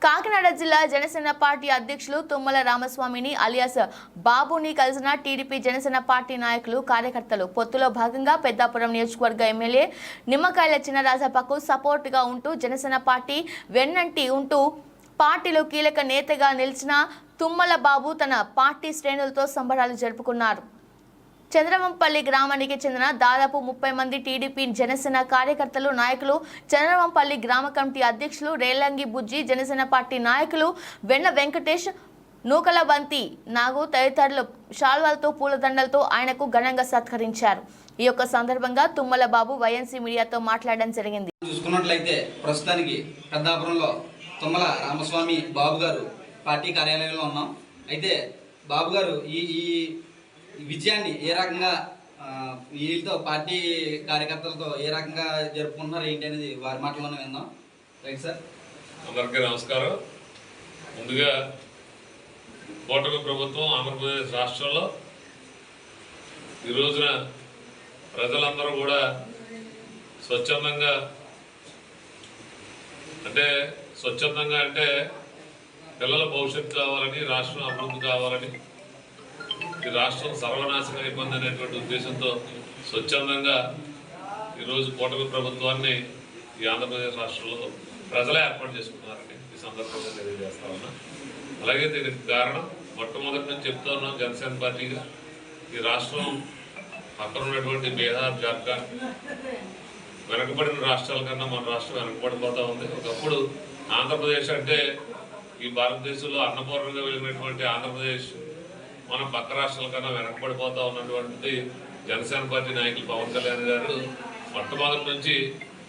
కాకినాడ జిల్లా జనసేన పార్టీ అధ్యక్షులు తుమ్మల రామస్వామిని అలియాస్ బాబుని కలిసిన టీడీపీ జనసేన పార్టీ నాయకులు కార్యకర్తలు. పొత్తులో భాగంగా పెద్దాపురం నియోజకవర్గ ఎమ్మెల్యే నిమ్మకాయల చినరాజప్పకు సపోర్ట్ గా ఉంటూ జనసేన పార్టీ వెన్నంటి ఉంటూ పార్టీలో కీలక నేతగా నిలిచిన తుమ్మల బాబు తన పార్టీ శ్రేణులతో సంబరాలు జరుపుకున్నారు. చంద్రవంపల్లి గ్రామానికి చెందిన దాదాపు 30 మంది టీడీపీ జనసేన కార్యకర్తలు నాయకులు, చంద్రవంపల్లి గ్రామ కమిటీ అధ్యక్షులు రేలంగి బుజ్జి, జనసేన పార్టీ నాయకులు వెన్న వెంకటేష్, నూకలబంతి నాగు తదితరులు శాల్వాలతో పూలదండలతో ఆయనకు ఘనంగా సత్కరించారు. ఈ యొక్క సందర్భంగా తుమ్మల బాబు వైఎన్సీ మీడియాతో మాట్లాడడం జరిగింది. చూసుకున్నట్లయితే ప్రస్తుతానికి పెద్దాపురంలో తుమ్మల రామస్వామి బాబు గారు పార్టీ కార్యాలయంలో ఉన్నాం. అయితే బాబు గారు ఈ విజయాన్ని ఏ రకంగా వీళ్ళతో పార్టీ కార్యకర్తలతో ఏ రకంగా జరుపుకుంటున్నారు ఏంటి అనేది వారి మాటల్లోనే విందాం. Right sir. అందరికీ నమస్కారం. ముందుగా కూటమి ప్రభుత్వం ఆంధ్రప్రదేశ్ రాష్ట్రంలో ఈ రోజున ప్రజలందరూ కూడా స్వచ్ఛందంగా అంటే పిల్లల భవిష్యత్తు కావాలని, రాష్ట్రం అభివృద్ధి కావాలని, ఈ రాష్ట్రం సర్వనాశనం అయిపోయింది అనేటువంటి ఉద్దేశంతో స్వచ్ఛందంగా ఈరోజు కూటమి ప్రభుత్వాన్ని ఈ ఆంధ్రప్రదేశ్ రాష్ట్రంలో ప్రజలే ఏర్పాటు చేసుకున్నారని ఈ సందర్భంగా తెలియజేస్తా ఉన్నా. అలాగే దీనికి కారణం మొట్టమొదటి నుంచి చెప్తా ఉన్నాం, జనసేన పార్టీగా ఈ రాష్ట్రం పక్కన ఉన్నటువంటి బీహార్, జార్ఖండ్ వెనకబడిన రాష్ట్రాల కన్నా మన రాష్ట్రం వెనకబడిపోతూ ఉంది. ఒకప్పుడు ఆంధ్రప్రదేశ్ అంటే ఈ భారతదేశంలో అన్నపూర్ణంగా వెళ్ళినటువంటి ఆంధ్రప్రదేశ్ మన పక్క రాష్ట్రాల కన్నా వెనకబడిపోతూ ఉన్నటువంటి జనసేన పార్టీ నాయకులు పవన్ కళ్యాణ్ గారు మొట్టమొదటి నుంచి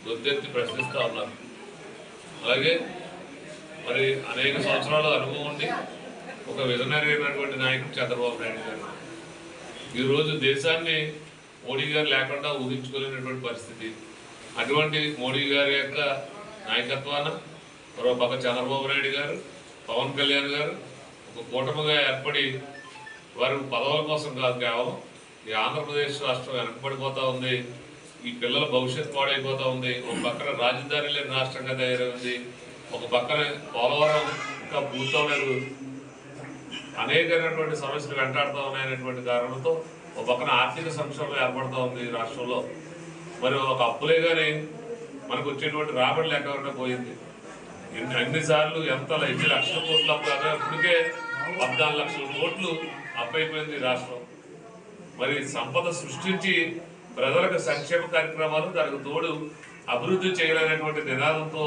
గొంతెత్తి ప్రశ్నిస్తూ ఉన్నారు. అలాగే మరి అనేక సంవత్సరాల అనుభవం ఉండి ఒక విజనరీ అయినటువంటి నాయకుడు చంద్రబాబు నాయుడు గారు ఈరోజు దేశాన్ని మోడీ గారు లేకుండా ఊహించుకోలేనటువంటి పరిస్థితి. అటువంటి మోడీ గారి యొక్క నాయకత్వాన మరో పక్క చంద్రబాబు నాయుడు గారు, పవన్ కళ్యాణ్ గారు ఒక కూటమిగా ఏర్పడి వారు పదవుల కోసం కాదు, కేవలం ఈ ఆంధ్రప్రదేశ్ రాష్ట్రం వెనకబడిపోతూ ఉంది, ఈ పిల్లల భవిష్యత్తు పాడైపోతూ ఉంది. ఒక పక్కన రాజధాని లేని రాష్ట్రంగా తయారైంది, ఒక పక్కన పోలవరం ఇంకా పూర్తవలేదు, అనేకమైనటువంటి సమస్యలు వెంటాడుతూ ఉన్నాయనేటువంటి కారణంతో ఒక పక్కన ఆర్థిక సంక్షోభం ఏర్పడుతూ ఉంది రాష్ట్రంలో. మరి ఒక అప్పులే కానీ మనకు వచ్చేటువంటి రాబడి లేకుండా పోయింది. అన్నిసార్లు ఎంత 5 లక్షల కోట్లు అప్పు కాదు, ఇప్పటికే 14 లక్షల కోట్లు అప్పైపోయింది రాష్ట్రం. మరి సంపద సృష్టించి ప్రజలకు సంక్షేమ కార్యక్రమాలు, దానికి తోడు అభివృద్ధి చేయాలనేటువంటి నినాదంతో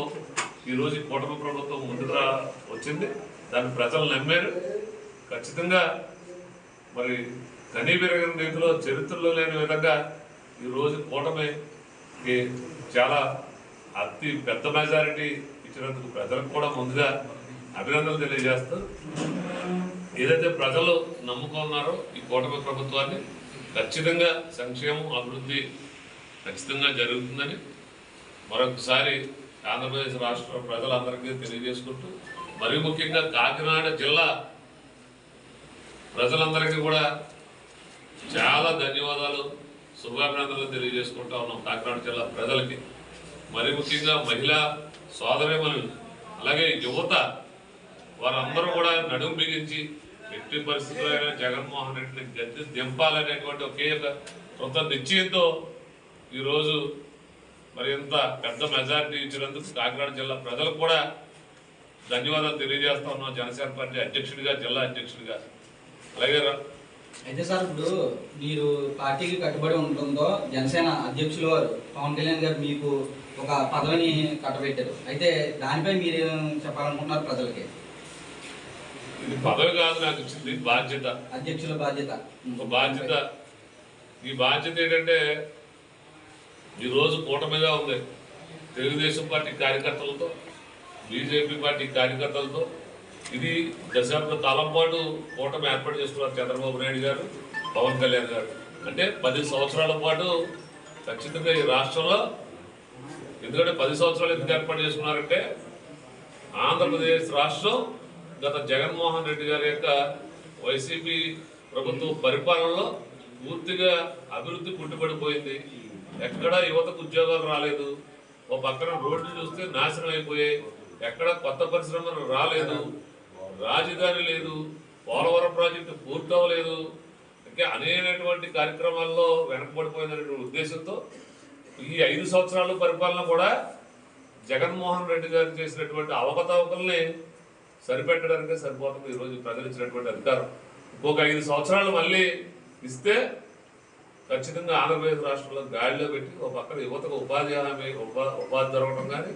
ఈరోజు కూటమి ప్రభుత్వం ముందుకు వచ్చింది. దాన్ని ప్రజలు నమ్మారు. ఖచ్చితంగా మరి కనీబెరగిన రీతిలో చరిత్రలో లేని విధంగా ఈరోజు కూటమికి చాలా అతి పెద్ద మెజారిటీ ఇచ్చినందుకు ప్రజలకు కూడా ముందుగా అభినందనలు తెలియజేస్తూ, ఏదైతే ప్రజలు నమ్ముకున్నారో ఈ కూటమి ప్రభుత్వాన్ని ఖచ్చితంగా సంక్షేమం, అభివృద్ధి ఖచ్చితంగా జరుగుతుందని మరొకసారి ఆంధ్రప్రదేశ్ రాష్ట్ర ప్రజలందరికీ తెలియజేసుకుంటూ, మరి ముఖ్యంగా కాకినాడ జిల్లా ప్రజలందరికీ కూడా చాలా ధన్యవాదాలు, శుభాభినందనలు తెలియజేసుకుంటా ఉన్నాం. కాకినాడ జిల్లా ప్రజలకి, మరి ముఖ్యంగా మహిళా సోదరీమణులు, అలాగే యువత, వారందరూ కూడా నడుము బిగించి ఎట్టి పరిస్థితుల్లో జగన్మోహన్ రెడ్డిని గద్దె దింపాలనేటువంటి ఒకే కృత నిశ్చయంతో ఈరోజు మరి ఇంత పెద్ద మెజారిటీ ఇచ్చినందుకు కాకినాడ జిల్లా ప్రజలకు కూడా ధన్యవాదాలు తెలియజేస్తా ఉన్నాం. జనసేన పార్టీ అధ్యక్షుడిగా, జిల్లా అధ్యక్షుడిగా. అలాగే అయితే సార్, ఇప్పుడు మీరు పార్టీకి కట్టుబడి ఉంటుందో జనసేన అధ్యక్షులు వారు పవన్ కళ్యాణ్ గారు మీకు ఒక పదవిని కట్టబెట్టారు. అయితే దానిపై మీరు చెప్పాలనుకుంటున్నారు ప్రజలకి? ఇది పదవి కాదు, నాకు ఇచ్చింది బాధ్యత, అధ్యక్షుల బాధ్యత. ఒక బాధ్యత. ఈ బాధ్యత ఏంటంటే ఈరోజు కూటమిగా ఉంది. తెలుగుదేశం పార్టీ కార్యకర్తలతో, బీజేపీ పార్టీ కార్యకర్తలతో ఇది దశాబ్ద కాలం పాటు కూటమి ఏర్పాటు చేసుకున్నారు చంద్రబాబు నాయుడు గారు, పవన్ కళ్యాణ్ గారు. అంటే 10 సంవత్సరాల పాటు ఖచ్చితంగా ఈ రాష్ట్రంలో, ఎందుకంటే 10 సంవత్సరాలు ఎందుకు ఏర్పాటు చేసుకున్నారంటే ఆంధ్రప్రదేశ్ రాష్ట్రం గత జగన్మోహన్ రెడ్డి గారి యొక్క వైసీపీ ప్రభుత్వ పరిపాలనలో పూర్తిగా అభివృద్ధి కుంటుపడిపోయింది. ఎక్కడా యువతకు ఉద్యోగాలు రాలేదు. ఒక పక్కన రోడ్లు చూస్తే నాశనం అయిపోయాయి. ఎక్కడ కొత్త పరిశ్రమలు రాలేదు, రాజధాని లేదు, పోలవరం ప్రాజెక్టు పూర్తవలేదు, ఇంకా అనేకటువంటి కార్యక్రమాల్లో వెనకబడిపోయినటువంటి ఉద్దేశంతో ఈ 5 సంవత్సరాల పరిపాలన కూడా జగన్మోహన్ రెడ్డి గారు చేసినటువంటి అవకతవకల్ని సరిపెట్టడానికే సరిపోతుంది ఈరోజు ప్రజలు ఇచ్చినటువంటి అధికారం. ఇంకొక 5 సంవత్సరాలు మళ్ళీ ఇస్తే ఖచ్చితంగా ఆంధ్రప్రదేశ్ రాష్ట్రంలో గాడిలో పెట్టి ఒక పక్కన యువతకు ఉపాధి హామీ ఉపాధి దొరకడం కానీ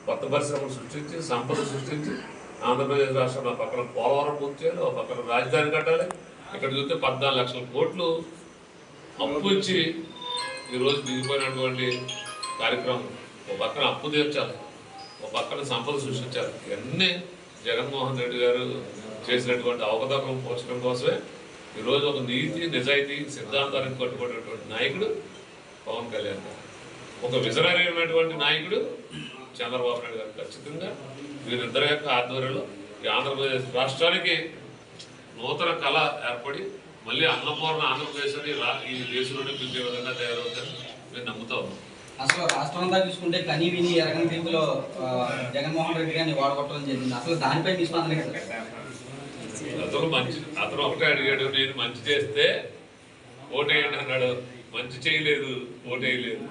కొత్త పరిశ్రమలు సృష్టించి సంపద సృష్టించి ఆంధ్రప్రదేశ్ రాష్ట్రంలో పక్కన పోలవరం పూర్తి చేయాలి, ఒక పక్కన రాజధాని కట్టాలి. ఇక్కడ చూస్తే 14 లక్షల కోట్లు అప్పు ఇచ్చి ఈరోజు దిగిపోయినటువంటి కార్యక్రమం. ఒక పక్కన అప్పు తీర్చాలి, ఒక పక్కన సంపద సృష్టించాలి. ఇవన్నీ జగన్మోహన్ రెడ్డి గారు చేసినటువంటి అవకతవకం పోర్చడం కోసమే ఈరోజు ఒక నీతి నిజాయితీ సిద్ధాంతానికి కట్టుబడినటువంటి నాయకుడు పవన్ కళ్యాణ్ గారు, ఒక విజనరీ అయినటువంటి నాయకుడు చంద్రబాబు నాయుడు గారు. ఖచ్చితంగా వీరిద్దరి యొక్క ఆధ్వర్యంలో ఈ ఆంధ్రప్రదేశ్ రాష్ట్రానికి నూతన కళ ఏర్పడి మళ్ళీ అన్నపూర్ణ ఆంధ్రప్రదేశ్ అని ఈ దేశంలోనే పిలిచే విధంగా తయారవుతారని మేము నమ్ముతా ఉన్నాం. అసలు రాష్ట్రం అంతా చూసుకుంటే కనీ విని ఎరగని రీతిలో జగన్మోహన్ రెడ్డి గారిని వాడగొట్టడం జరిగింది. అసలు దానిపై మీ స్పందన కదా? అతను ఒకటే అడిగాడు, నేను మంచి చేస్తే ఓటేయండి అన్నాడు, మంచి చేయలేదు, ఓటేయలేదు.